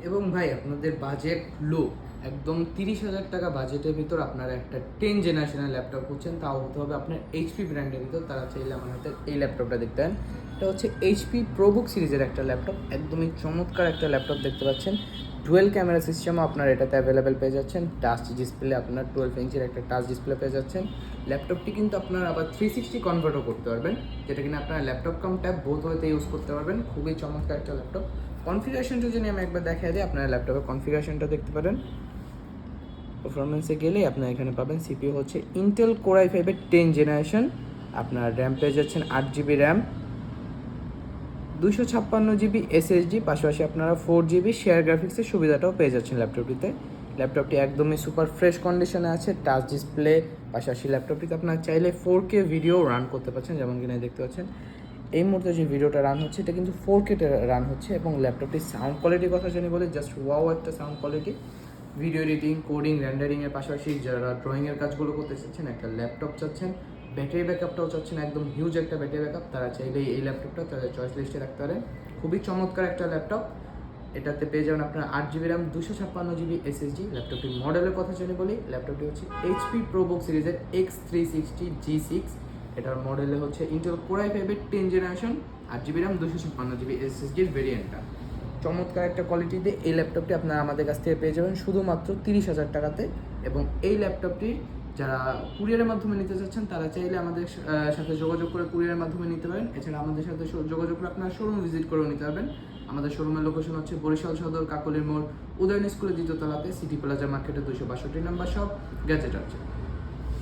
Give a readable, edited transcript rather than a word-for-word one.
এবং ভাই আপনাদের বাজেট লো, একদম 30,000 টাকা বাজেটের ভিতর আপনারা একটা 10 জেনারেশনের ল্যাপটপ করছেন, তাও হতে হবে আপনার এইচপি ব্র্যান্ডের ভিতর। তারা চাইলে আমার হাতে এই ল্যাপটপটা দেখতে পারেন। এটা হচ্ছে এইচপি প্রোবুক সিরিজের একটা ল্যাপটপ, একদমই চমৎকার একটা ল্যাপটপ দেখতে পাচ্ছেন। ডুয়েল ক্যামেরা সিস্টেমও আপনার এটাতে অ্যাভেলেবেল পেয়ে যাচ্ছেন। টাচ ডিসপ্লে, আপনার 12 ইঞ্চের একটা টাচ ডিসপ্লে পেয়ে যাচ্ছেন। ল্যাপটপটি কিন্তু আপনারা আবার 360 কনভার্টও করতে পারবেন, যেটা কিনা আপনারা ল্যাপটপ কাম ট্যাব বোথ ওয়েতে ইউজ করতে পারবেন। খুবই চমৎকার একটা ল্যাপটপ। কনফিগারেশনটা যদি আমি একবার দেখাই দিই, আপনারা ল্যাপটপের কনফিগারেশনটা দেখতে পারেন। পারফরমেন্সে গেলেই আপনারা এখানে পাবেন সিপিইউ হচ্ছে ইন্টেল কোর i5-এর 10 জেনারেশন। আপনার র্যাম পেয়ে যাচ্ছেন 8GB র্যাম, 256GB SSD, পাশাপাশি আপনারা 4GB শেয়ার গ্রাফিক্সের সুবিধাটাও পেয়ে যাচ্ছেন ল্যাপটপটিতে। ল্যাপটপটি একদমই সুপার ফ্রেশ কন্ডিশনে আছে, টাচ ডিসপ্লে, পাশাপাশি ল্যাপটপটিতে আপনারা চাইলে 4K ভিডিও রান করতে পারছেন। যেমন কিনা দেখতে পাচ্ছেন এই মুহূর্তে যে ভিডিওটা রান হচ্ছে এটা কিন্তু 4K-তে রান হচ্ছে। এবং ল্যাপটপটির সাউন্ড কোয়ালিটির কথা জানি বলে, জাস্ট ওয়াও একটা sound quality. Video editing, coding, রেন্ডারিংয়ের পাশাপাশি যারা ড্রয়িংয়ের কাজগুলো করতে চাচ্ছেন, একটা ল্যাপটপ চাচ্ছেন, ব্যাটারি ব্যাকআপটাও চাচ্ছেন, একদম হিউজ একটা ব্যাটারি ব্যাকআপ, তারা চাইলেই এই ল্যাপটপটা তাদের চয়েস লিস্টে রাখতে পারেন। খুবই চমৎকার একটা ল্যাপটপ। এটাতে পেয়ে যাবেন আপনার 8GB র্যাম, 256GB SSD। ল্যাপটপটির মডেলের কথা জেনে বলি, ল্যাপটপটি হচ্ছে এইচপি প্রোবুক সিরিজের X360G6। এটার মডেলে হচ্ছে ইন্টেল কোর i5-এর 10 জেনারেশন, 8GB র্যাম, 256GB SSD-র ভেরিয়েন্টটা। চমৎকার একটা কোয়ালিটিতে এই ল্যাপটপটি আপনারা আমাদের কাছ থেকে পেয়ে যাবেন শুধুমাত্র 30,000 টাকাতে। এবং এই ল্যাপটপটির যারা কুরিয়ারের মাধ্যমে নিতে চাচ্ছেন, তারা চাইলে আমাদের সাথে যোগাযোগ করে কুরিয়ারের মাধ্যমে নিতে পারেন। এছাড়া আমাদের সাথে যোগাযোগ করে আপনারা শোরুম ভিজিট করেও নিতে পারবেন। আমাদের শোরুমের লোকেশন হচ্ছে বরিশাল সদর, কাকলির মোড়, উদয়ন স্কুলের দ্বিতীয় তলাতে, সিটি প্লাজা মার্কেটের 262 নম্বর শপ, গ্যাজেট আর্চে।